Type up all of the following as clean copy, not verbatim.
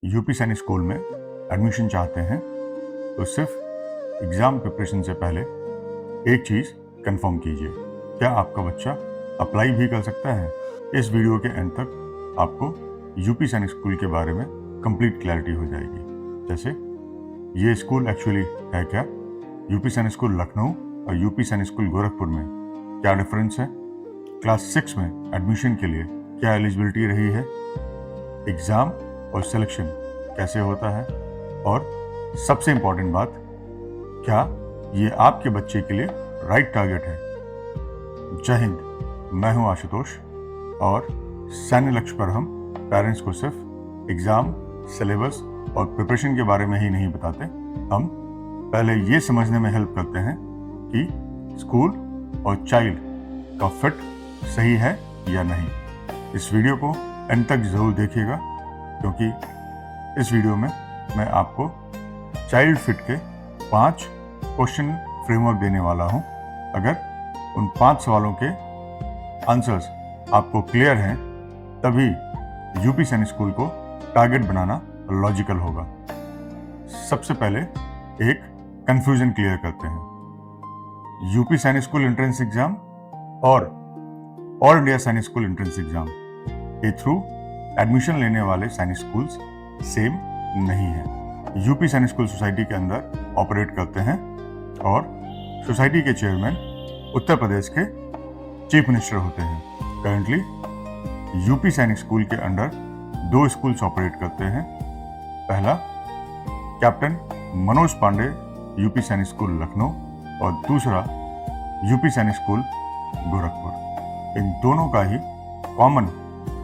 UP Sainik school में admission चाहते हैं तो सिर्फ एग्ज़ाम प्रिपरेशन से पहले एक चीज़ कंफर्म कीजिए, क्या आपका बच्चा अप्लाई भी कर सकता है। इस वीडियो के एंड तक आपको यूपी सैनिक स्कूल के बारे में कंप्लीट क्लैरिटी हो जाएगी। जैसे ये स्कूल एक्चुअली है क्या, यूपी सैनिक स्कूल लखनऊ और यूपी सैनिक स्कूल गोरखपुर में क्या डिफरेंस है, क्लास 6 में एडमिशन के लिए क्या एलिजिबिलिटी रही है, एग्ज़ाम और सिलेक्शन कैसे होता है, और सबसे इम्पॉर्टेंट बात, क्या ये आपके बच्चे के लिए राइट टारगेट है। जय हिंद, मैं हूं आशुतोष और सैन्य लक्ष्य पर हम पेरेंट्स को सिर्फ एग्ज़ाम, सिलेबस और प्रिपरेशन के बारे में ही नहीं बताते, हम पहले ये समझने में हेल्प करते हैं कि स्कूल और चाइल्ड का फिट सही है या नहीं। इस वीडियो को एंड तक ज़रूर देखिएगा, क्योंकि इस वीडियो में मैं आपको चाइल्ड फिट के 5 क्वेश्चन फ्रेमवर्क देने वाला हूं। अगर उन 5 सवालों के आंसर्स आपको क्लियर हैं, तभी यूपी सैनिक स्कूल को टारगेट बनाना लॉजिकल होगा। सबसे पहले एक कंफ्यूजन क्लियर करते हैं। UP Sainik school entrance exam और all India Sainik school entrance exam, ये थ्रू एडमिशन लेने वाले सैनिक स्कूल्स सेम नहीं है। यूपी सैनिक स्कूल सोसाइटी के अंदर ऑपरेट करते हैं और सोसाइटी के चेयरमैन उत्तर प्रदेश के चीफ मिनिस्टर होते हैं। करंटली यूपी सैनिक स्कूल के अंडर 2 स्कूल्स ऑपरेट करते हैं। पहला captain Manoj Pande UP Sainik school Lucknow और दूसरा यूपी सैनिक स्कूल गोरखपुर। इन दोनों का ही common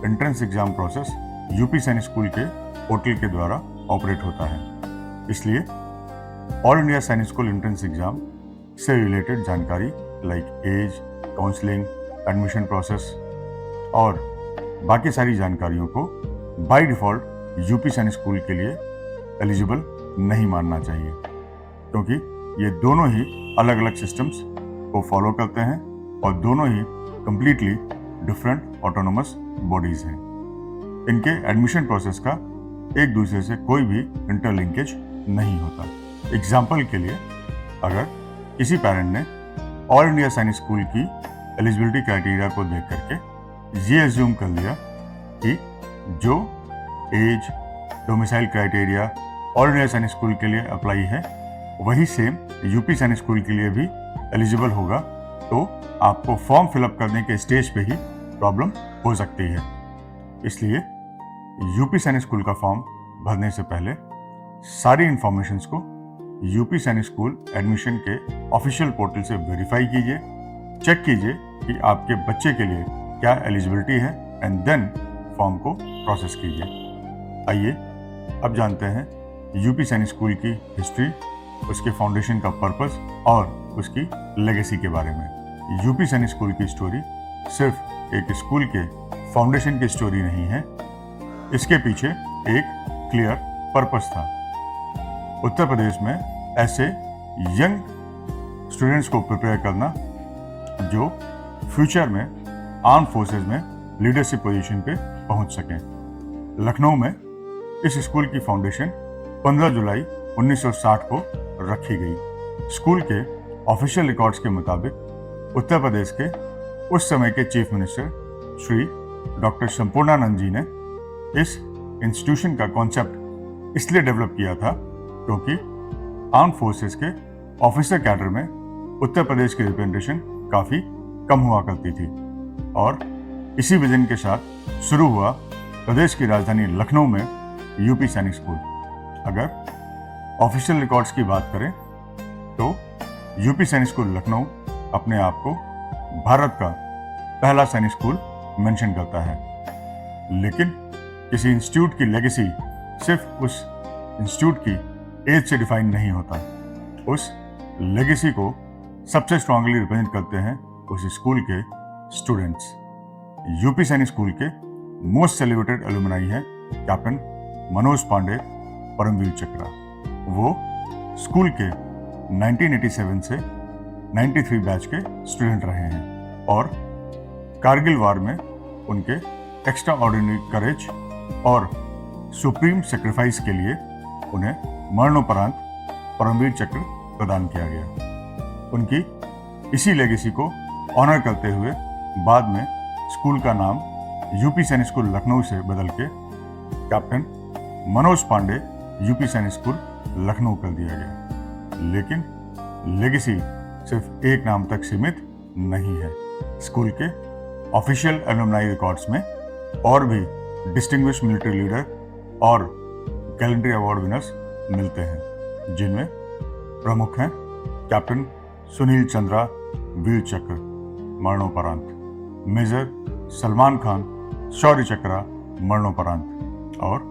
entrance exam process UP Sainik school के पोर्टल के द्वारा ऑपरेट होता है। इसलिए all India Sainik school entrance exam से रिलेटेड जानकारी like age, counselling, admission process और बाकी सारी जानकारियों को by default UP Sainik school के लिए एलिजिबल नहीं मानना चाहिए, क्योंकि ये दोनों ही अलग अलग सिस्टम्स को फॉलो करते हैं और दोनों ही कंप्लीटली डिफरेंट ऑटोनोमस बॉडीज हैं। इनके एडमिशन प्रोसेस का एक दूसरे से कोई भी इंटरलिंकेज नहीं होता। एग्जाम्पल के लिए, अगर किसी पेरेंट ने ऑल इंडिया सैनिक स्कूल की एलिजिबिलिटी क्राइटेरिया को देख करके ये एज्यूम कर लिया कि जो age, domicile criteria all India Sainik school के लिए अप्लाई है, वही सेम यूपी सैनिक स्कूल के लिए भी एलिजिबल होगा, तो आपको फॉर्म फिलअप करने के स्टेज पे ही प्रॉब्लम हो सकती है। इसलिए यूपी सैनिक स्कूल का फॉर्म भरने से पहले सारी इंफॉर्मेशंस को यूपी सैनिक स्कूल एडमिशन के ऑफिशियल पोर्टल से वेरीफाई कीजिए, चेक कीजिए कि आपके बच्चे के लिए क्या एलिजिबिलिटी है, एंड देन फॉर्म को प्रोसेस कीजिए। आइए अब जानते हैं यूपी सैनिक स्कूल की हिस्ट्री, उसके फाउंडेशन का पर्पस और उसकी लेगेसी के बारे में। यूपी सैनिक स्कूल की स्टोरी सिर्फ एक स्कूल के फाउंडेशन की स्टोरी नहीं है, इसके पीछे एक क्लियर पर्पस था। उत्तर प्रदेश में ऐसे यंग स्टूडेंट्स को प्रिपेयर करना जो फ्यूचर में आर्म फोर्सेस में लीडरशिप पोजीशन पे पहुंच सकें। लखनऊ में इस स्कूल की फाउंडेशन 15 जुलाई 1960 को रखी गई। स्कूल के ऑफिशियल रिकॉर्ड्स के मुताबिक उत्तर प्रदेश के उस समय के chief minister Shri doctor Sampurnanand ji ने इस इंस्टीट्यूशन का कॉन्सेप्ट इसलिए डेवलप किया था क्योंकि आर्म फोर्सेस के ऑफिसर कैडर में उत्तर प्रदेश की रिप्रेजेंटेशन काफ़ी कम हुआ करती थी, और इसी विजन के साथ शुरू हुआ प्रदेश की राजधानी लखनऊ में यूपी सैनिक स्कूल। अगर ऑफिशियल रिकॉर्ड्स की बात करें तो यूपी सैनिक स्कूल लखनऊ अपने आप को भारत का पहला सैनिक स्कूल मेंशन करता है, लेकिन किसी इंस्टीट्यूट की लेगेसी सिर्फ उस इंस्टीट्यूट की एज से डिफाइन नहीं होता। उस लेगेसी को सबसे स्ट्रांगली रिप्रेजेंट करते हैं उस स्कूल के स्टूडेंट्स। यूपी सैनिक स्कूल के मोस्ट सेलिब्रेटेड एलुमनाई है कैप्टन मनोज पांडे परमवीर चक्रा। वो स्कूल के 1987 से 93 बैच के स्टूडेंट रहे हैं और कारगिल वार में उनके एक्स्ट्रा ऑर्डिनरी करेज और सुप्रीम सेक्रीफाइस के लिए उन्हें मरणोपरांत परमवीर चक्र प्रदान किया गया। उनकी इसी लेगेसी को ऑनर करते हुए बाद में स्कूल का नाम यूपी सैनिक स्कूल लखनऊ से बदल के captain Manoj Pande UP Sainik school Lucknow कर दिया गया। लेकिन लेगेसी सिर्फ एक नाम तक सीमित नहीं है। स्कूल के ऑफिशियल एलुमनाई रिकॉर्ड्स में और भी डिस्टिंग्विश्ड मिलिट्री लीडर और गैलेंट्री अवार्ड विनर्स मिलते हैं, जिनमें प्रमुख हैं कैप्टन सुनील चंद्रा वीर चक्र मरणोपरांत, मेजर सलमान खान शौर्य चक्र मरणोपरांत, और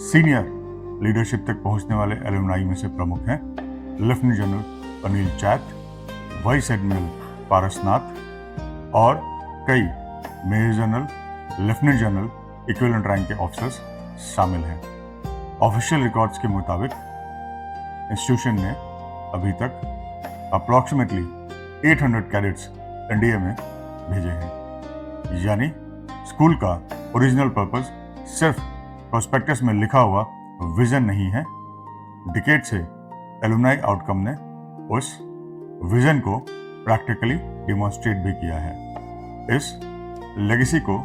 सीनियर लीडरशिप तक पहुंचने वाले एलुमनाई में से प्रमुख हैं लेफ्टिनेंट जनरल अनिल चैत, वाइस एडमिरल पारसनाथ और कई major general, lieutenant general equivalent rank के ऑफिसर्स शामिल हैं। ऑफिशियल रिकॉर्ड्स के मुताबिक इंस्टीट्यूशन ने अभी तक अप्रॉक्सीमेटली 800 कैडेट्स एनडीए में भेजे हैं। यानी स्कूल का ओरिजिनल पर्पस सिर्फ प्रोस्पेक्टस में लिखा हुआ विजन नहीं है। डिकेड से एलुमनाई आउटकम ने उस विजन को प्रैक्टिकली डिमॉन्स्ट्रेट भी किया है। इस लेगेसी को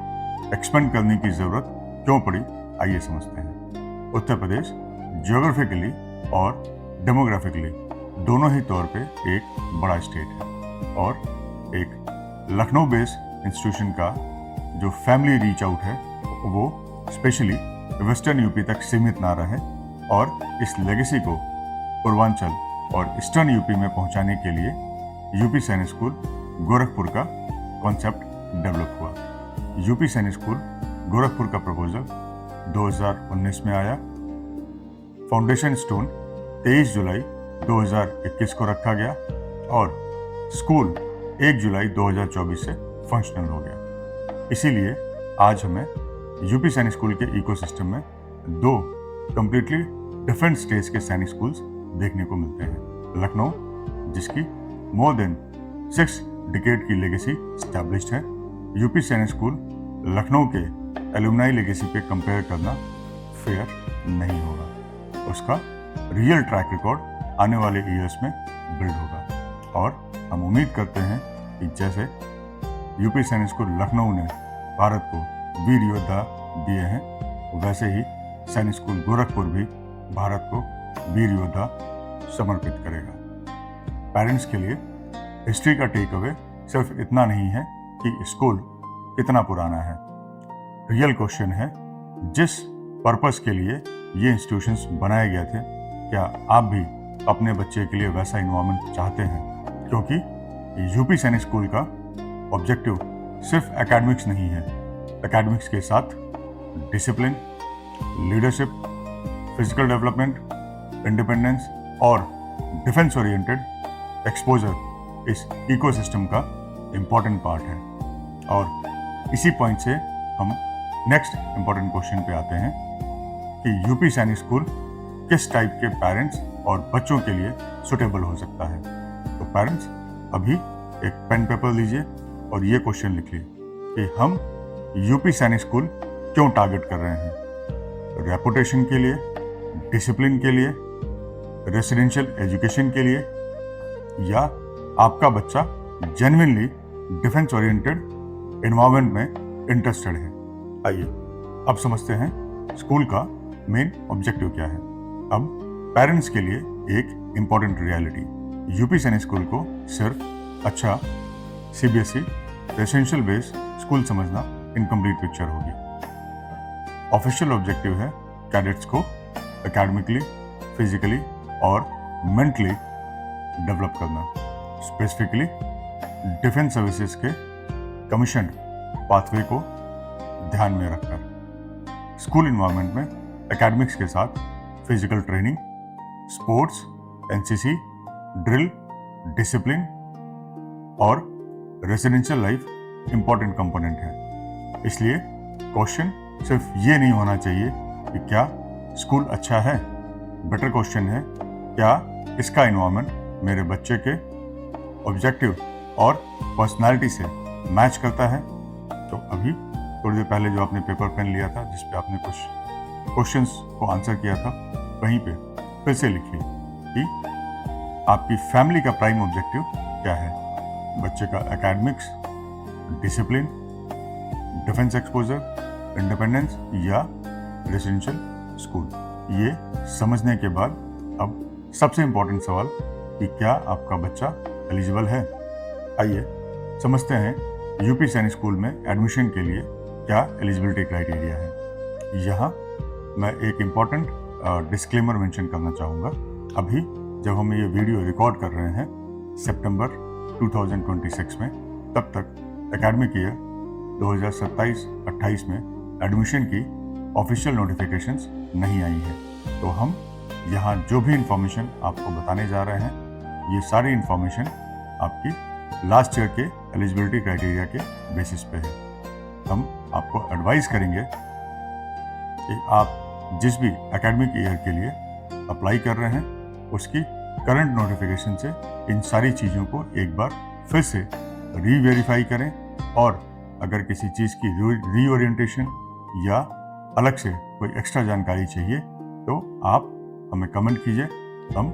एक्सपेंड करने की जरूरत क्यों पड़ी, आइए समझते हैं। उत्तर प्रदेश जियोग्राफिकली और डेमोग्राफिकली दोनों ही तौर पे एक बड़ा स्टेट है और एक लखनऊ बेस्ड इंस्टीट्यूशन का जो फैमिली रीच आउट है वो स्पेशली वेस्टर्न यूपी तक सीमित ना रहे और इस लेगेसी को पूर्वांचल और ईस्टर्न यूपी में पहुंचाने के लिए यूपी सैनिक स्कूल गोरखपुर का कॉन्सेप्ट डेवलप हुआ। यूपी सैनिक स्कूल गोरखपुर का प्रपोजल 2019 में आया। फाउंडेशन स्टोन 23 जुलाई 2021 को रखा गया और स्कूल 1 जुलाई 2024 से फंक्शनल हो गया। इसीलिए आज हमें यूपी सैनिक स्कूल के इकोसिस्टम में दो कंप्लीटली डिफरेंट स्टेज के सैनिक स्कूल्स देखने को मिलते हैं। लखनऊ, जिसकी मोर देन 6 डिकेड की लेगेसी स्टैब्लिश्ड है। यूपी सैनिक स्कूल लखनऊ के एलुमनाई लेगेसी पे कंपेयर करना फेयर नहीं होगा। उसका रियल ट्रैक रिकॉर्ड आने वाले ईयर्स में बिल्ड होगा और हम उम्मीद करते हैं कि जैसे यूपी सैनिक स्कूल लखनऊ ने भारत को वीर योद्धा दिए हैं, वैसे ही सैनिक स्कूल गोरखपुर भी भारत को वीर योद्धा समर्पित करेगा। पेरेंट्स के लिए हिस्ट्री का टेक अवे सिर्फ इतना नहीं है कि स्कूल कितना पुराना है। रियल क्वेश्चन है, जिस पर्पस के लिए ये इंस्टीट्यूशंस बनाए गए थे, क्या आप भी अपने बच्चे के लिए वैसा इन्वायरमेंट चाहते हैं? क्योंकि यूपी सैनिक स्कूल का ऑब्जेक्टिव सिर्फ एकेडमिक्स नहीं है। एकेडमिक्स के साथ discipline, leadership, physical development, independence और डिफेंस ओरिएंटेड एक्सपोजर इस इकोसिस्टम का इम्पॉर्टेंट पार्ट है। और इसी पॉइंट से हम नेक्स्ट इम्पॉर्टेंट क्वेश्चन पे आते हैं कि यूपी सैनिक स्कूल किस टाइप के पेरेंट्स और बच्चों के लिए सुटेबल हो सकता है। तो पेरेंट्स अभी एक पेन पेपर लीजिए और ये क्वेश्चन लिखिए कि हम यूपी सैनिक स्कूल क्यों टारगेट कर रहे हैं। रेपुटेशन के लिए, डिसिप्लिन के लिए, रेसिडेंशियल एजुकेशन के लिए, या आपका बच्चा जेन्युइनली डिफेंस ओरिएंटेड एनवायरनमेंट में इंटरेस्टेड है। आइए अब समझते हैं स्कूल का मेन ऑब्जेक्टिव क्या है। अब पेरेंट्स के लिए एक important reality, UP Sainik school को सिर्फ अच्छा सीबीएसई रेसिडेंशियल बेस्ड स्कूल समझना इनकम्प्लीट पिक्चर होगी। ऑफिशियल ऑब्जेक्टिव है कैडेट्स को एकेडमिकली, फिजिकली और मेंटली डेवलप करना, स्पेसिफिकली डिफेंस सर्विसेज के कमीशन पाथवे को ध्यान में रखकर। स्कूल इन्वायरमेंट में एकेडमिक्स के साथ physical training, sports, NCC, drill, discipline और रेसिडेंशियल लाइफ इंपॉर्टेंट कंपोनेंट है। इसलिए क्वेश्चन सिर्फ ये नहीं होना चाहिए कि क्या स्कूल अच्छा है। बेटर क्वेश्चन है, क्या इसका इन्वायरमेंट मेरे बच्चे के ऑब्जेक्टिव और पर्सनालिटी से मैच करता है। तो अभी थोड़ी देर पहले जो आपने पेपर पेन लिया था, जिस पे आपने कुछ क्वेश्चंस को आंसर किया था, वहीं पे फिर से लिखिए कि आपकी फैमिली का प्राइम ऑब्जेक्टिव क्या है। बच्चे का academics, discipline, defence exposure, independence या रेजिडेंशियल स्कूल। ये समझने के बाद अब सबसे इम्पोर्टेंट सवाल कि क्या आपका बच्चा एलिजिबल है। आइए समझते हैं यूपी सैनिक स्कूल में एडमिशन के लिए क्या एलिजिबिलिटी क्राइटेरिया है। यहाँ मैं एक इम्पॉर्टेंट डिस्क्लेमर मेंशन करना चाहूँगा। अभी जब हम ये वीडियो रिकॉर्ड कर रहे हैं सितंबर 2026 में, तब तक एकेडमिक ईयर 2027-28 में एडमिशन की ऑफिशियल नोटिफिकेशंस नहीं आई है। तो हम यहाँ जो भी इंफॉर्मेशन आपको बताने जा रहे हैं, ये सारी इंफॉर्मेशन आपकी लास्ट ईयर के एलिजिबिलिटी क्राइटेरिया के बेसिस पे है। हम आपको एडवाइस करेंगे कि आप जिस भी एकेडमिक ईयर के लिए अप्लाई कर रहे हैं, उसकी करंट नोटिफिकेशन से इन सारी चीज़ों को एक बार फिर से रीवेरीफाई करें, और अगर किसी चीज़ की रीओरिएंटेशन या अलग से कोई एक्स्ट्रा जानकारी चाहिए तो आप हमें कमेंट कीजिए। हम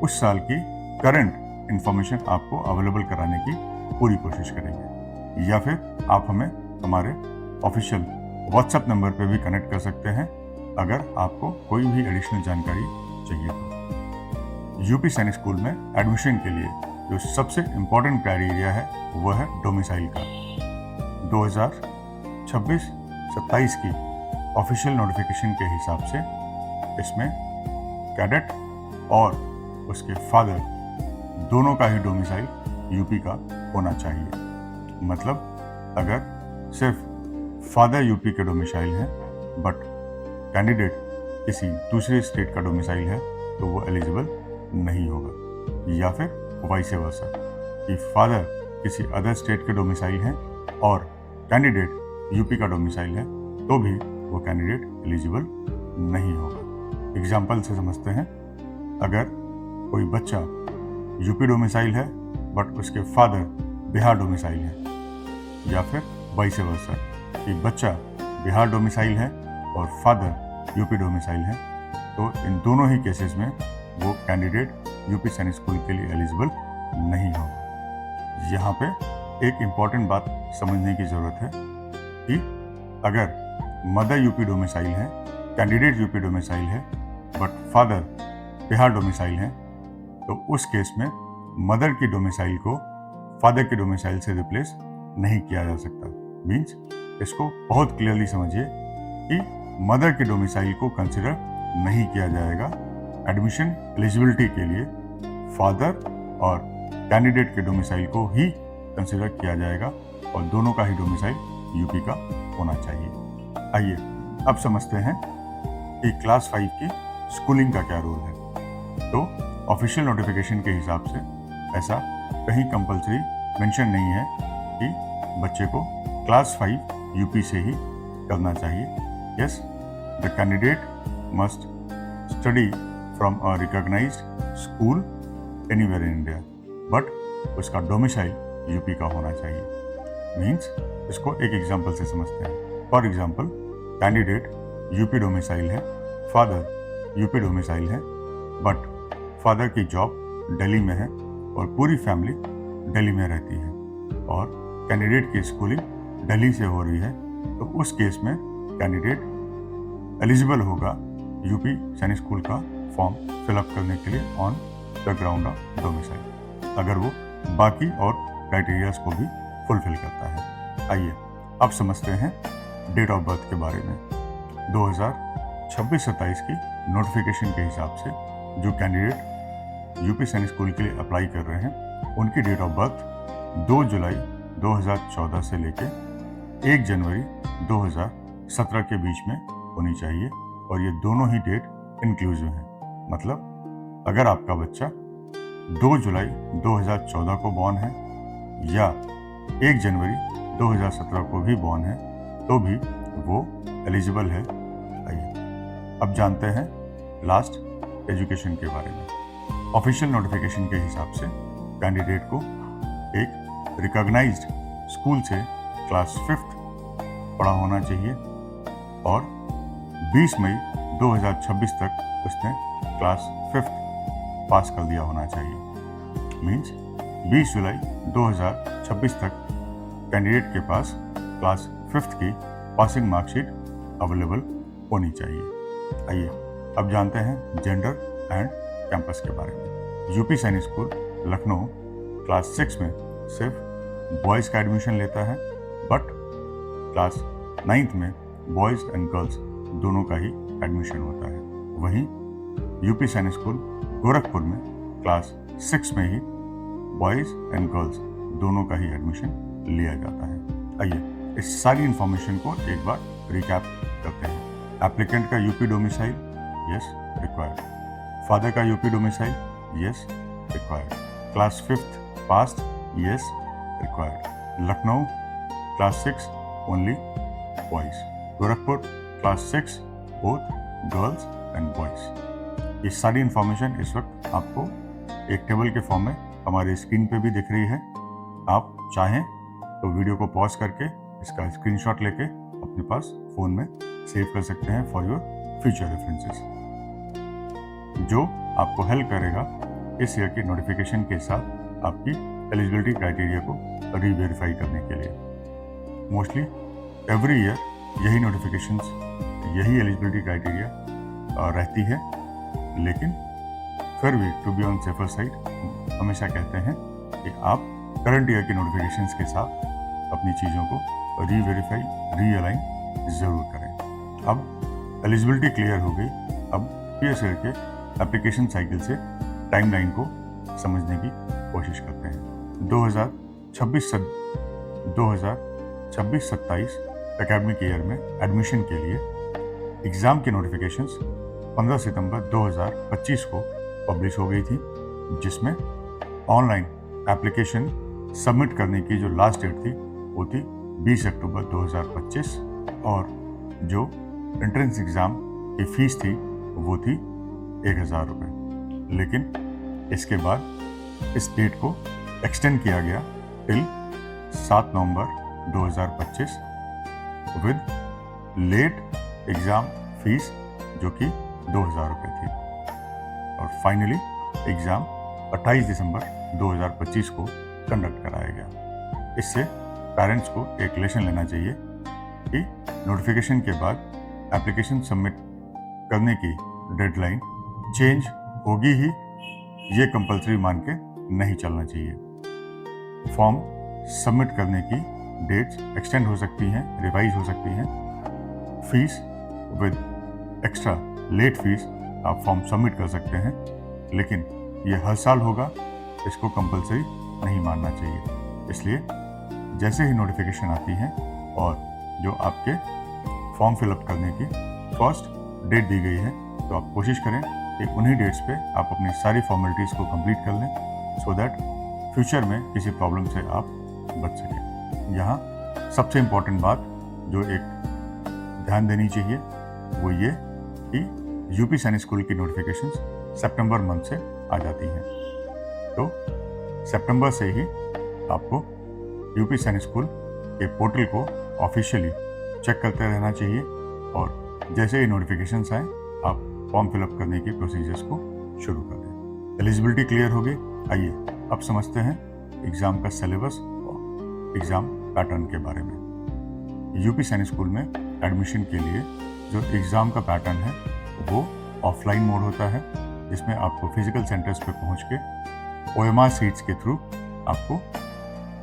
उस साल की करंट इंफॉर्मेशन आपको अवेलेबल कराने की पूरी कोशिश करेंगे, या फिर आप हमें हमारे ऑफिशियल व्हाट्सएप नंबर पे भी कनेक्ट कर सकते हैं अगर आपको कोई भी एडिशनल जानकारी चाहिए तो। यूपी सैनिक स्कूल में एडमिशन के लिए जो सबसे इम्पोर्टेंट क्राइटेरिया है वह है डोमिसाइल का। 2026-27 की ऑफिशियल नोटिफिकेशन के हिसाब से इसमें कैडेट और उसके फादर दोनों का ही डोमिसाइल यूपी का होना चाहिए। मतलब अगर सिर्फ फादर यूपी के डोमिसाइल है बट कैंडिडेट किसी दूसरे स्टेट का डोमिसाइल है तो वो एलिजिबल नहीं होगा, या फिर वाइस वर्सा कि फादर किसी अदर स्टेट के डोमिसाइल हैं और कैंडिडेट यूपी का डोमिसाइल है तो भी वो कैंडिडेट एलिजिबल नहीं होगा। एग्जाम्पल से समझते हैं, अगर कोई बच्चा यूपी डोमिसाइल है बट उसके फादर बिहार डोमिसाइल है, या फिर वाइस वर्सा कि बच्चा बिहार डोमिसाइल है और फादर यूपी डोमिसाइल है, तो इन दोनों ही केसेस में वो कैंडिडेट यूपी सैनिक स्कूल के लिए एलिजिबल नहीं होगा। यहाँ पे एक इम्पॉर्टेंट बात समझने की ज़रूरत है कि अगर मदर यूपी डोमिसाइल है, कैंडिडेट यूपी डोमिसाइल है बट फादर बिहार डोमिसाइल है, तो उस केस में मदर की डोमिसाइल को फादर की डोमिसाइल से रिप्लेस नहीं किया जा सकता। मीन्स इसको बहुत क्लियरली समझिए कि मदर की डोमिसाइल को कंसिडर नहीं किया जाएगा। एडमिशन एलिजिबिलिटी के लिए फादर और कैंडिडेट के डोमिसाइल को ही कंसिडर किया जाएगा और दोनों का ही डोमिसाइल यूपी का होना चाहिए। आइए अब समझते हैं कि क्लास 5 की स्कूलिंग का क्या रोल है। तो ऑफिशियल नोटिफिकेशन के हिसाब से ऐसा कहीं कंपलसरी मेंशन नहीं है कि बच्चे को क्लास 5 यूपी से ही करना चाहिए। Yes, the candidate must study from a recognised school anywhere in India, but उसका डोमिसाइल यूपी का होना चाहिए। मीन्स इसको एक एग्जांपल से समझते हैं। For example, candidate UP domicile है, फादर यूपी डोमिसाइल है, बट फादर की जॉब दिल्ली में है और पूरी फैमिली दिल्ली में रहती है और कैंडिडेट की स्कूलिंग दिल्ली से हो रही है, तो उस केस में कैंडिडेट एलिजिबल होगा यूपी सैनिक स्कूल का फॉर्म फिलअप करने के लिए on the ground of domicile, अगर वो बाकी और क्राइटेरियाज को भी फुलफिल करता है। आइए अब समझते हैं डेट ऑफ बर्थ के बारे में। 2026-27 की नोटिफिकेशन के हिसाब से जो कैंडिडेट यूपी सैनिक स्कूल के लिए अप्लाई कर रहे हैं, उनकी डेट ऑफ बर्थ 2 जुलाई 2014 से लेके 1 जनवरी 2017 के बीच में होनी चाहिए, और ये दोनों ही डेट इंक्लूसिव हैं। मतलब अगर आपका बच्चा 2 जुलाई 2014 को बॉर्न है या 1 जनवरी 2017 को भी बॉर्न है तो भी वो एलिजिबल है। आइए अब जानते हैं लास्ट एजुकेशन के बारे में। ऑफिशियल नोटिफिकेशन के हिसाब से कैंडिडेट को एक रिकॉग्नाइज्ड स्कूल से क्लास 5th पढ़ा होना चाहिए और 20 मई 2026 तक उसने क्लास 5th पास कर दिया होना चाहिए। मीन्स 20 जुलाई 2026 तक कैंडिडेट के पास क्लास 5th की पासिंग मार्कशीट अवेलेबल होनी चाहिए। आइए अब जानते हैं जेंडर एंड कैंपस के बारे में। UP Sainik school Lucknow class 6 में सिर्फ बॉयज़ का एडमिशन लेता है, बट क्लास 9th में बॉयज़ एंड गर्ल्स दोनों का ही एडमिशन होता है। वहीं यूपी सैनिक स्कूल गोरखपुर में क्लास 6 में ही बॉयज़ एंड गर्ल्स दोनों का ही एडमिशन लिया जाता है। आइए इस सारी इंफॉर्मेशन को एक बार रिकैप करते हैं। एप्लीकेंट का UP domicile, yes required. Father का UP domicile, yes required. Class 5th passed, yes required. Lucknow class 6 only boys. Gorakhpur class 6 both girls and boys. ये सारी इंफॉर्मेशन इस वक्त आपको एक टेबल के फॉर्म में हमारे स्क्रीन पे भी दिख रही है। आप चाहें तो वीडियो को पॉज करके इसका स्क्रीनशॉट लेके अपने पास फ़ोन में सेव कर सकते हैं फॉर योर फ्यूचर रेफरेंसेस, जो आपको हेल्प करेगा इस ईयर की नोटिफिकेशन के साथ आपकी एलिजिबिलिटी क्राइटेरिया को रीवेरीफाई करने के लिए। मोस्टली एवरी ईयर यही नोटिफिकेशंस, यही एलिजिबिलिटी क्राइटेरिया रहती है, लेकिन फिर भी to be on safer side हमेशा कहते हैं कि आप करंट ईयर की नोटिफिकेशंस के साथ अपनी चीज़ों को रीवेरीफाई, रीअलाइन ज़रूर करें। अब एलिजिबिलिटी क्लियर हो गई, अब पीएसएल के एप्लीकेशन साइकिल से टाइमलाइन को समझने की कोशिश करते हैं। 2026-27 एकेडमिक ईयर में एडमिशन के लिए एग्ज़ाम की नोटिफिकेशंस 15 सितंबर 2025 को पब्लिश हो गई थी, जिसमें ऑनलाइन एप्लीकेशन सबमिट करने की जो लास्ट डेट थी वो थी 20 अक्टूबर 2025 और जो एंट्रेंस एग्ज़ाम की फ़ीस थी वो थी 1000 रुपये। लेकिन इसके बाद इस डेट को एक्सटेंड किया गया till 7 November 2025 with late exam fees जो कि 2000 रुपये थी। और फाइनली एग्ज़ाम 28 दिसंबर 2025 को कंडक्ट कराया गया। इससे पेरेंट्स को एक लेसन लेना चाहिए कि नोटिफिकेशन के बाद एप्लीकेशन सबमिट करने की डेडलाइन चेंज होगी ही, ये कंपलसरी मान के नहीं चलना चाहिए। फॉर्म सबमिट करने की डेट्स एक्सटेंड हो सकती हैं, रिवाइज हो सकती हैं। Fees with extra late fees आप फॉर्म सबमिट कर सकते हैं, लेकिन ये हर साल होगा, इसको कंपलसरी नहीं मानना चाहिए। इसलिए जैसे ही नोटिफिकेशन आती है और जो आपके फॉर्म फिलअप करने की फर्स्ट डेट दी गई है, तो आप कोशिश करें कि उन्हीं डेट्स पे आप अपनी सारी फॉर्मेलिटीज़ को कंप्लीट कर लें, सो दैट फ्यूचर में किसी प्रॉब्लम से आप बच सकें। यहाँ सबसे इम्पॉर्टेंट बात जो एक ध्यान देनी चाहिए वो ये कि यूपी सैनिक स्कूल की नोटिफिकेशंस सितंबर मंथ से आ जाती हैं, तो सितंबर से ही आपको यूपी सैनिक स्कूल के पोर्टल को ऑफिशियली चेक करते रहना चाहिए और जैसे ही नोटिफिकेशंस आए आप फॉर्म फिलअप करने की प्रोसीजर्स को शुरू कर दें। एलिजिबिलिटी क्लियर हो गई। आइए अब समझते हैं एग्ज़ाम का सिलेबस और एग्ज़ाम पैटर्न के बारे में। यूपी सैनिक स्कूल में एडमिशन के लिए जो एग्ज़ाम का पैटर्न है वो ऑफलाइन मोड होता है, जिसमें आपको फिजिकल सेंटर्स पे पहुंच के OMR सीट्स के थ्रू आपको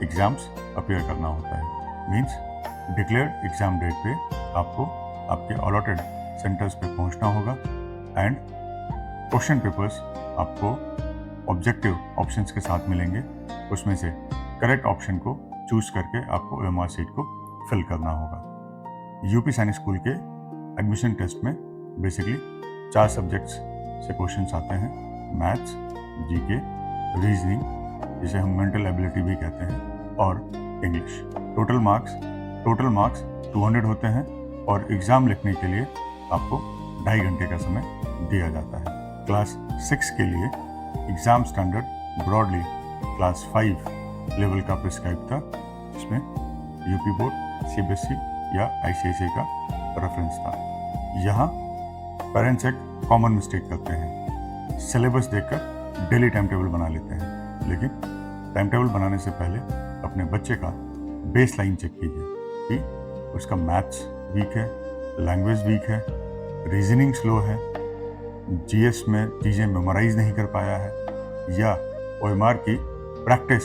एग्ज़ाम्स अपीयर करना होता है। मीन्स डिक्लेयर्ड एग्ज़ाम डेट पे आपको आपके अलॉटेड सेंटर्स पे पहुंचना होगा एंड क्वेश्चन पेपर्स आपको ऑब्जेक्टिव ऑप्शंस के साथ मिलेंगे। उसमें से करेक्ट ऑप्शन को चूज़ करके आपको OMR सीट को फिल करना होगा। यूपी सैनिक स्कूल के एडमिशन टेस्ट में बेसिकली 4 सब्जेक्ट्स से क्वेश्चंस आते हैं, मैथ्स, जीके, रीजनिंग, जिसे हम मेंटल एबिलिटी भी कहते हैं, और इंग्लिश। टोटल मार्क्स 200 होते हैं और एग्ज़ाम लिखने के लिए आपको 2.5 घंटे का समय दिया जाता है। क्लास 6 के लिए exam standard broadly class 5 level का प्रिस्क्राइब था, जिसमें यूपी बोर्ड, CBSE या ICSE का रेफरेंस था। यहाँ पेरेंट्स एक कॉमन मिस्टेक करते हैं, सिलेबस देखकर डेली टाइम टेबल बना लेते हैं, लेकिन टाइम टेबल बनाने से पहले अपने बच्चे का बेस लाइन चेक कीजिए कि उसका मैथ्स वीक है, लैंग्वेज वीक है, रीजनिंग स्लो है, जीएस में चीज़ें मेमोराइज नहीं कर पाया है, या ओएमआर की प्रैक्टिस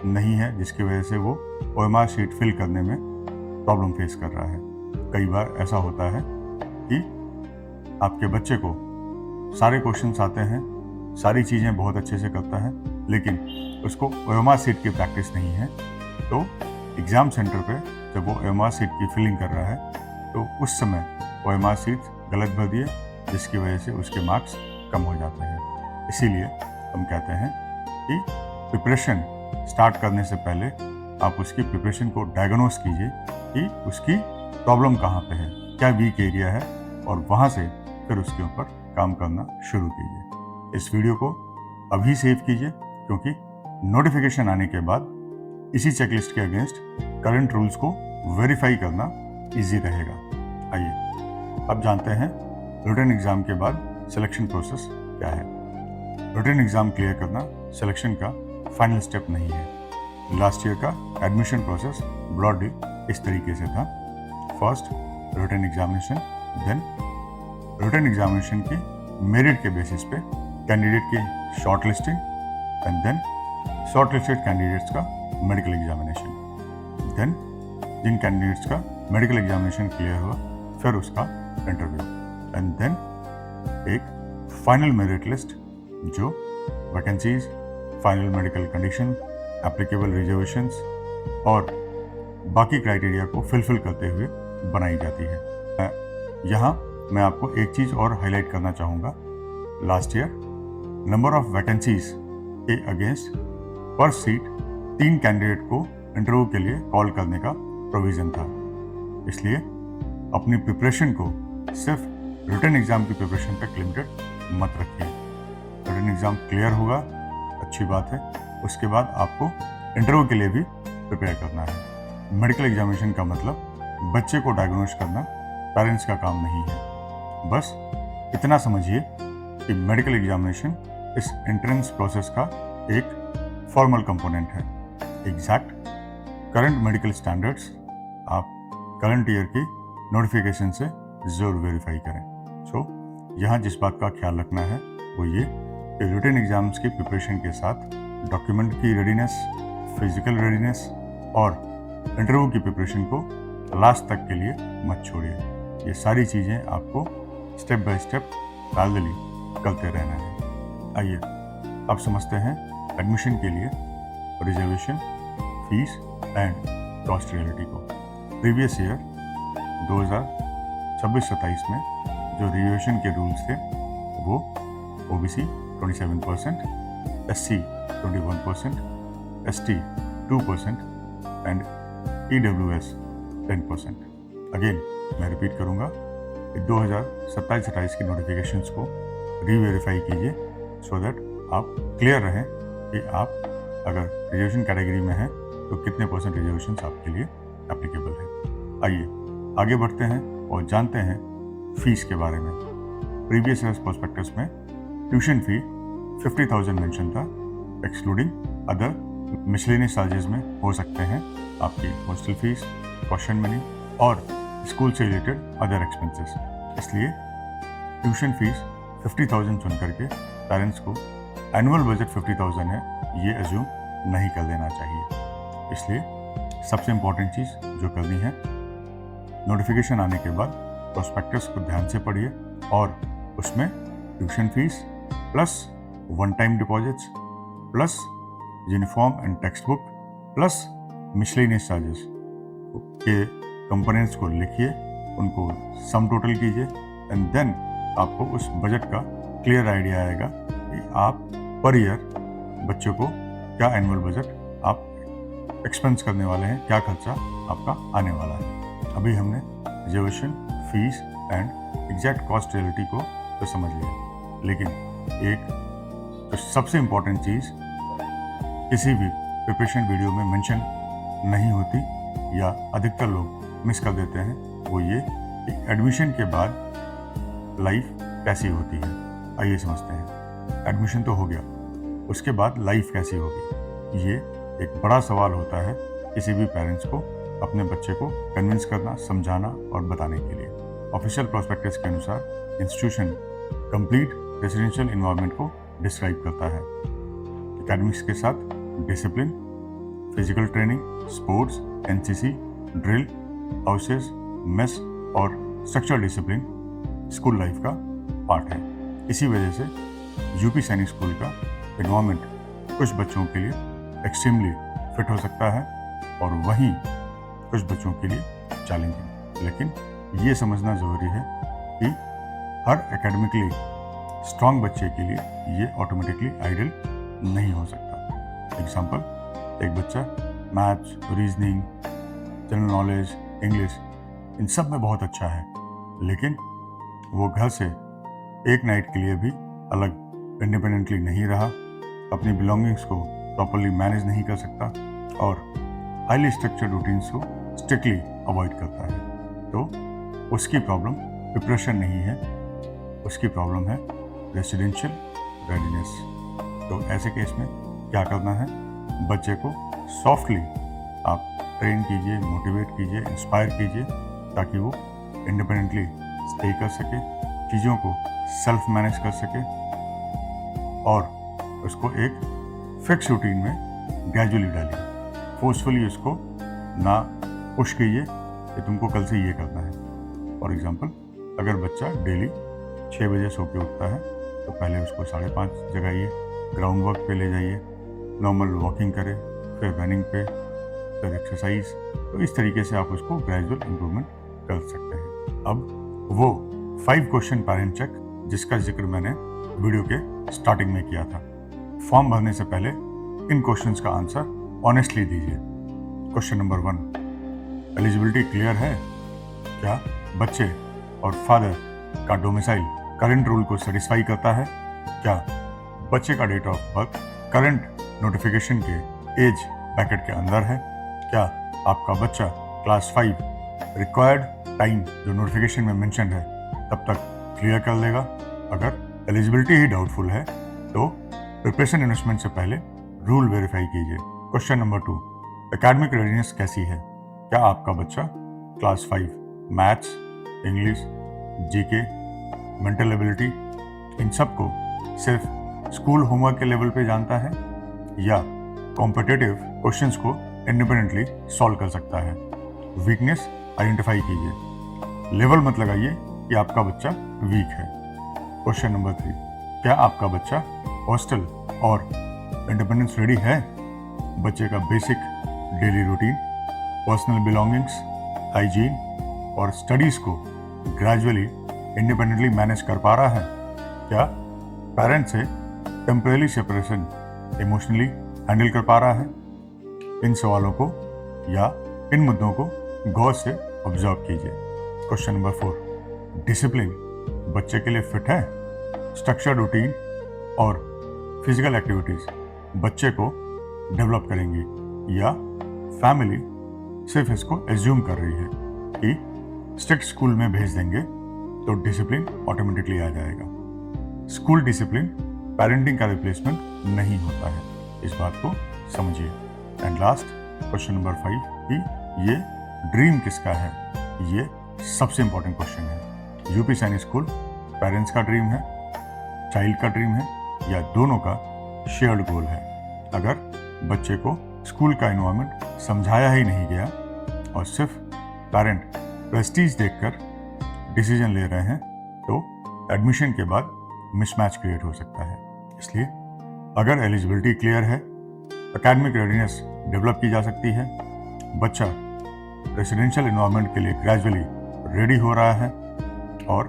नहीं है जिसकी वजह से वो ओएमआर शीट फिल करने में प्रॉब्लम फेस कर रहा है। कई बार ऐसा होता है कि आपके बच्चे को सारे क्वेश्चंस आते हैं, सारी चीज़ें बहुत अच्छे से करता है, लेकिन उसको ओएमआर शीट की प्रैक्टिस नहीं है। तो एग्ज़ाम सेंटर पे जब वो ओएमआर शीट की फिलिंग कर रहा है तो उस समय ओएमआर शीट गलत भर दिए, जिसकी वजह से उसके मार्क्स कम हो जाते हैं। इसीलिए हम कहते हैं कि प्रिपरेशन स्टार्ट करने से पहले आप उसकी प्रिपरेशन को डायग्नोस कीजिए कि उसकी प्रॉब्लम कहाँ पे है, क्या वीक एरिया है, और वहाँ से फिर उसके ऊपर काम करना शुरू कीजिए। इस वीडियो को अभी सेव कीजिए, क्योंकि नोटिफिकेशन आने के बाद इसी चेकलिस्ट के अगेंस्ट करंट रूल्स को वेरीफाई करना इजी रहेगा। आइए अब जानते हैं रिटन एग्ज़ाम के बाद सिलेक्शन प्रोसेस क्या है। रिटन एग्ज़ाम क्लियर करना सिलेक्शन का फाइनल स्टेप नहीं है। लास्ट ईयर का एडमिशन प्रोसेस ब्रॉडली इस तरीके से था: first written examination, then written examination की मेरिट के बेसिस पे कैंडिडेट की short listing, and then short listed candidates का मेडिकल एग्जामिनेशन, देन जिन कैंडिडेट्स का मेडिकल एग्जामिनेशन क्लियर हुआ फिर उसका इंटरव्यू, एंड देन एक फाइनल मेरिट लिस्ट जो vacancies, final medical condition, applicable reservations और बाकी क्राइटेरिया को फिलफिल करते हुए बनाई जाती है। यहाँ मैं आपको एक चीज़ और हाईलाइट करना चाहूँगा। Last year number of vacancies के अगेंस्ट पर सीट 3 कैंडिडेट को इंटरव्यू के लिए कॉल करने का प्रोविज़न था। इसलिए अपनी प्रिपरेशन को सिर्फ रिटन एग्ज़ाम की प्रिपरेशन तक लिमिटेड मत रखिए। रिटन एग्ज़ाम क्लियर होगा, अच्छी बात है, उसके बाद आपको इंटरव्यू के लिए भी प्रिपेयर करना है। मेडिकल एग्जामिनेशन का मतलब बच्चे को डायग्नोस करना पेरेंट्स का काम नहीं है। बस इतना समझिए कि मेडिकल एग्जामिनेशन इस एंट्रेंस प्रोसेस का एक फॉर्मल कंपोनेंट है। एग्जैक्ट करंट मेडिकल स्टैंडर्ड्स आप करंट ईयर की नोटिफिकेशन से ज़रूर वेरीफाई करें। सो यहाँ जिस बात का ख्याल रखना है वो ये कि रिटन एग्जाम्स की प्रिपरेशन के साथ डॉक्यूमेंट की रेडीनेस, फिजिकल रेडीनेस और इंटरव्यू की प्रिपरेशन को लास्ट तक के लिए मत छोड़िए। ये सारी चीज़ें आपको स्टेप बाय स्टेप पैरेलली करते रहना है। आइए अब समझते हैं एडमिशन के लिए reservation, fees and cost reality को। प्रीवियस ईयर 2026-27 में जो रिजर्वेशन के रूल्स थे वो OBC 27%, SC 21%, ST 2% and EWS 10%। Again मैं रिपीट करूंगा कि 2027-28 की नोटिफिकेशंस को रीवेरीफाई कीजिए सो दैट आप क्लियर रहें कि आप अगर रिजर्वेशन कैटेगरी में हैं तो कितने % रिजर्वेशंस आपके लिए एप्लीकेबल है। आइए आगे बढ़ते हैं और जानते हैं फीस के बारे में। प्रीवियस ईयर प्रोस्पेक्टस में ट्यूशन फी 50,000 मेंशन था, एक्सक्लूडिंग अदर मिसलेनियस चार्जेस में हो सकते हैं आपकी हॉस्टल फीस, कॉशन मनी और स्कूल से रिलेटेड अदर एक्सपेंसेस। इसलिए ट्यूशन फीस 50,000 चुन करके पेरेंट्स को एनुअल बजट 50,000 है ये एज्यूम नहीं कर देना चाहिए। इसलिए सबसे इम्पॉर्टेंट चीज़ जो करनी है, नोटिफिकेशन आने के बाद प्रोस्पेक्टस को ध्यान से पढ़िए और उसमें tuition fees plus one time deposits plus uniform and text book plus miscellaneous charges के कंपोनेंट्स को लिखिए, उनको सम टोटल कीजिए, एंड देन आपको उस बजट का क्लियर आइडिया आएगा कि आप पर ईयर बच्चों को क्या एनुअल बजट आप एक्सपेंस करने वाले हैं, क्या खर्चा आपका आने वाला है। अभी हमने reservation, fees and exact cost reality को तो समझ लिया, लेकिन एक तो सबसे इम्पॉर्टेंट चीज़ किसी भी प्रिपरेशन वीडियो में मेंशन नहीं होती या अधिकतर लोग मिस कर देते हैं, वो ये कि एडमिशन के बाद लाइफ कैसी होती है। आइए समझते हैं। एडमिशन तो हो गया, उसके बाद लाइफ कैसी होगी, ये एक बड़ा सवाल होता है किसी भी पेरेंट्स को अपने बच्चे को कन्विंस करना, समझाना और बताने के लिए। ऑफिशियल प्रोस्पेक्टस के अनुसार इंस्टीट्यूशन कंप्लीट रेसिडेंशियल इन्वायरमेंट को डिस्क्राइब करता है। एकेडमिक्स के साथ discipline, physical training, sports, NCC, drill, houses, mess और स्ट्रक्चरल डिसिप्लिन स्कूल लाइफ का पार्ट है। इसी वजह से यूपी सैनिक स्कूल का इन्वायरमेंट कुछ बच्चों के लिए एक्सट्रीमली फिट हो सकता है और वहीं कुछ बच्चों के लिए चैलेंजिंग। लेकिन ये समझना ज़रूरी है कि हर एकेडमिकली स्ट्रांग बच्चे के लिए ये ऑटोमेटिकली आइडियल नहीं हो सकता। एग्जाम्पल, एक बच्चा maths, reasoning, general knowledge, English in सब में बहुत अच्छा है, लेकिन वो घर से एक नाइट के लिए भी अलग इंडिपेंडेंटली नहीं रहा, अपनी बिलोंगिंग्स को प्रॉपरली मैनेज नहीं कर सकता और हाईली स्ट्रक्चर्ड रूटीन्स को स्ट्रिक्टली अवॉइड करता है, तो उसकी प्रॉब्लम प्रिपरेशन नहीं है, उसकी प्रॉब्लम है रेसिडेंशियल रेडीनेस। तो ऐसे केस में क्या करना है, बच्चे को सॉफ्टली आप ट्रेन कीजिए, मोटिवेट कीजिए, इंस्पायर कीजिए ताकि वो इंडिपेंडेंटली स्टे कर सके, चीज़ों को सेल्फ मैनेज कर सके और उसको एक फिक्स रूटीन में ग्रेजुअली डालिए। फोर्सफुली उसको ना पुश कीजिए कि तुमको कल से ये करना है। फॉर एग्जांपल, अगर बच्चा डेली 6 बजे सो के उठता है तो पहले उसको 5:30 जगाइए, ग्राउंड वर्क पे ले जाइए, नॉर्मल वॉकिंग करे, फिर रनिंग पे, फिर एक्सरसाइज। तो इस तरीके से आप उसको ग्रेजुअल इम्प्रूवमेंट कर सकते हैं। अब वो 5 क्वेश्चन पेरेंट चेक जिसका जिक्र मैंने वीडियो के स्टार्टिंग में किया था, फॉर्म भरने से पहले इन क्वेश्चंस का आंसर ऑनेस्टली दीजिए। क्वेश्चन नंबर 1, एलिजिबिलिटी क्लियर है? क्या बच्चे और फादर का डोमिसाइल करंट रूल को सेटिस्फाई करता है? क्या बच्चे का date of birth current notification के एज ब्रैकेट के अंदर है? क्या आपका बच्चा क्लास 5 रिक्वायर्ड टाइम जो नोटिफिकेशन में मेंशन है तब तक क्लियर कर लेगा? अगर एलिजिबिलिटी ही डाउटफुल है तो प्रिपरेशन इन्वेस्टमेंट से पहले रूल वेरीफाई कीजिए। क्वेश्चन नंबर 2, एकेडमिक रेडीनेस कैसी है? क्या आपका बच्चा class 5 maths, English, GK, mental ability in सब को सिर्फ स्कूल होमवर्क के लेवल पे जानता है या कॉम्पिटिटिव क्वेश्चंस को इंडिपेंडेंटली सॉल्व कर सकता है? वीकनेस आइडेंटिफाई कीजिए, लेवल मत लगाइए कि आपका बच्चा वीक है। क्वेश्चन नंबर 3, क्या आपका बच्चा हॉस्टल और इंडिपेंडेंस रेडी है? बच्चे का basic daily routine, personal belongings, hygiene और स्टडीज को ग्रेजुअली इंडिपेंडेंटली मैनेज कर पा रहा है? क्या पेरेंट्स से टेम्परेरी सेपरेशन इमोशनली हैंडल कर पा रहा है? इन सवालों को या इन मुद्दों को गौर से ऑब्जर्व कीजिए। क्वेश्चन नंबर 4, डिसिप्लिन बच्चे के लिए फिट है? स्ट्रक्चर रूटीन और फिजिकल एक्टिविटीज बच्चे को डेवलप करेंगी या फैमिली सिर्फ इसको एज्यूम कर रही है कि स्ट्रिक्ट स्कूल में भेज देंगे तो डिसिप्लिन ऑटोमेटिकली आ जाएगा? स्कूल डिसिप्लिन पेरेंटिंग का रिप्लेसमेंट नहीं होता है, इस बात को समझिए। एंड लास्ट क्वेश्चन नंबर 5 कि ये ड्रीम किसका है? ये सबसे इंपॉर्टेंट क्वेश्चन है। यूपी सैनिक स्कूल पेरेंट्स का ड्रीम है, चाइल्ड का ड्रीम है या दोनों का शेयर्ड गोल है? अगर बच्चे को स्कूल का एनवायरनमेंट समझाया ही नहीं गया और सिर्फ पेरेंट प्रेस्टीज देखकर डिसीजन ले रहे हैं तो एडमिशन के बाद मिसमैच क्रिएट हो सकता है। इसलिए अगर एलिजिबिलिटी क्लियर है, एकेडमिक रेडीनेस डेवलप की जा सकती है, बच्चा रेसिडेंशियल एनवायरनमेंट के लिए ग्रेजुअली रेडी हो रहा है और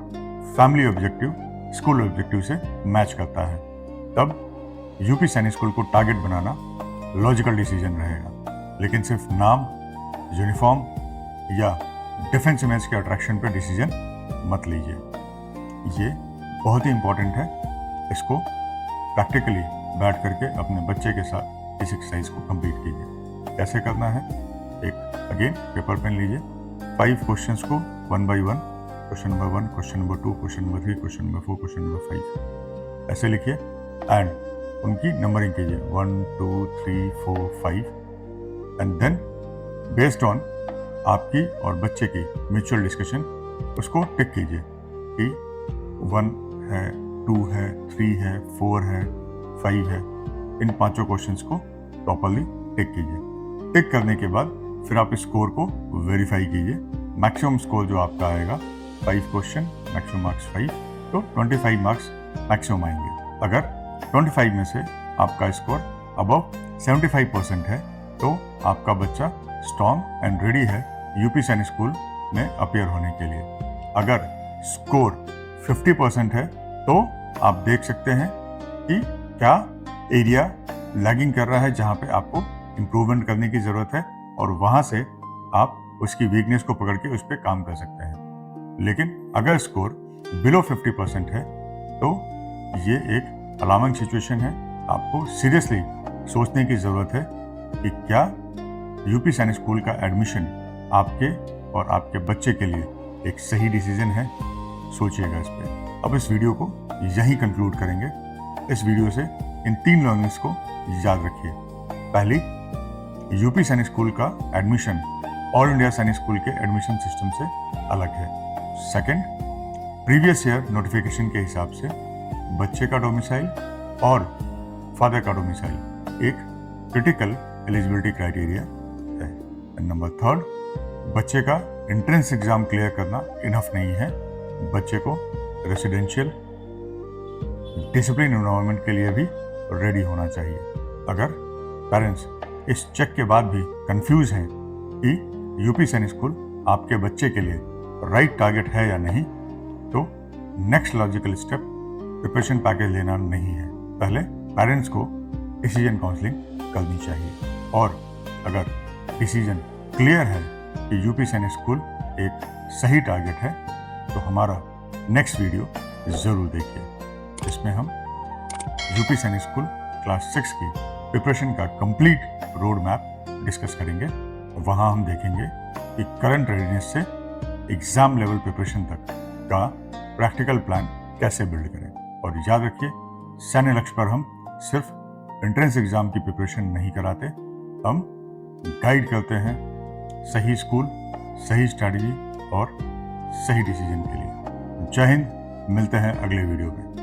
फैमिली ऑब्जेक्टिव स्कूल ऑब्जेक्टिव से मैच करता है, तब यूपी सैनिक स्कूल को टारगेट बनाना लॉजिकल डिसीजन रहेगा। लेकिन सिर्फ नाम, यूनिफॉर्म या डिफेंस इमेज के अट्रैक्शन पर डिसीजन मत लीजिए। ये बहुत ही इंपॉर्टेंट है, इसको प्रैक्टिकली बैठ करके अपने बच्चे के साथ इस एक्सरसाइज को कंप्लीट कीजिए। कैसे करना है, एक अगेन पेपर पेन लीजिए, 5 क्वेश्चंस को 1 by 1 question number 1, question number 2, question number 3, question number 4, question number 5 ऐसे लिखिए एंड उनकी नंबरिंग कीजिए 1, 2, 3, 4, 5 एंड देन बेस्ड ऑन आपकी और बच्चे की म्यूचुअल डिस्कशन उसको टिक कीजिए कि 1 है, 2 है, 3 है, 4 है, 5 है। इन पांचों क्वेश्चंस को प्रॉपरली टिक कीजिए। टिक करने के बाद फिर आप स्कोर को वेरीफाई कीजिए। मैक्सिमम स्कोर जो आपका आएगा 5 क्वेश्चन, मैक्सिमम मार्क्स 5, तो 25 मार्क्स मैक्सिमम आएंगे। अगर 25 में से आपका स्कोर अबव 75% है तो आपका बच्चा स्ट्रॉन्ग एंड रेडी है यूपी सैनिक स्कूल में अपीयर होने के लिए। अगर स्कोर 50% है तो आप देख सकते हैं कि क्या एरिया लैगिंग कर रहा है जहां पे आपको इम्प्रूवमेंट करने की जरूरत है, और वहां से आप उसकी वीकनेस को पकड़ के उस पर काम कर सकते हैं। लेकिन अगर स्कोर बिलो 50% है तो ये एक अलार्मिंग सिचुएशन है। आपको सीरियसली सोचने की जरूरत है कि क्या यूपी सैनिक स्कूल का एडमिशन आपके और आपके बच्चे के लिए एक सही डिसीजन है। सोचिएगा इस पे। अब इस वीडियो को यहीं कंक्लूड करेंगे। इस वीडियो से इन 3 लर्निंग्स को याद रखिए। पहली, यूपी सैनिक स्कूल का admission all India Sainik school के एडमिशन सिस्टम से अलग है। सेकंड, प्रीवियस ईयर नोटिफिकेशन के हिसाब से बच्चे का डोमिसाइल और फादर का डोमिसाइल एक क्रिटिकल एलिजिबिलिटी क्राइटेरिया है। नंबर थर्ड, बच्चे का एंट्रेंस एग्जाम क्लियर करना इनफ नहीं है। बच्चे को रेसिडेंशियल डिसिप्लिन एनवायरनमेंट के लिए भी रेडी होना चाहिए। अगर पेरेंट्स इस चेक के बाद भी कंफ्यूज हैं कि यूपी सैनिक स्कूल आपके बच्चे के लिए राइट टारगेट है या नहीं, तो next logical step preparation package लेना नहीं है। पहले पेरेंट्स को डिसीजन काउंसलिंग करनी चाहिए, और अगर डिसीजन क्लियर है कि यूपी सैनिक स्कूल एक सही टारगेट है तो हमारा नेक्स्ट वीडियो ज़रूर देखिए। इसमें हम यूपी सैनिक स्कूल क्लास 6 की प्रिपरेशन का कंप्लीट रोड मैप डिस्कस करेंगे। वहाँ हम देखेंगे कि करंट रेडीनेस से एग्ज़ाम लेवल प्रिपरेशन तक का प्रैक्टिकल प्लान कैसे बिल्ड करें। और याद रखिए, सैन्य लक्ष्य पर हम सिर्फ एंट्रेंस एग्ज़ाम की प्रिपरेशन नहीं कराते, हम गाइड करते हैं सही स्कूल, सही स्ट्रैटेजी और सही डिसीजन के लिए। जय हिंद। मिलते हैं अगले वीडियो में।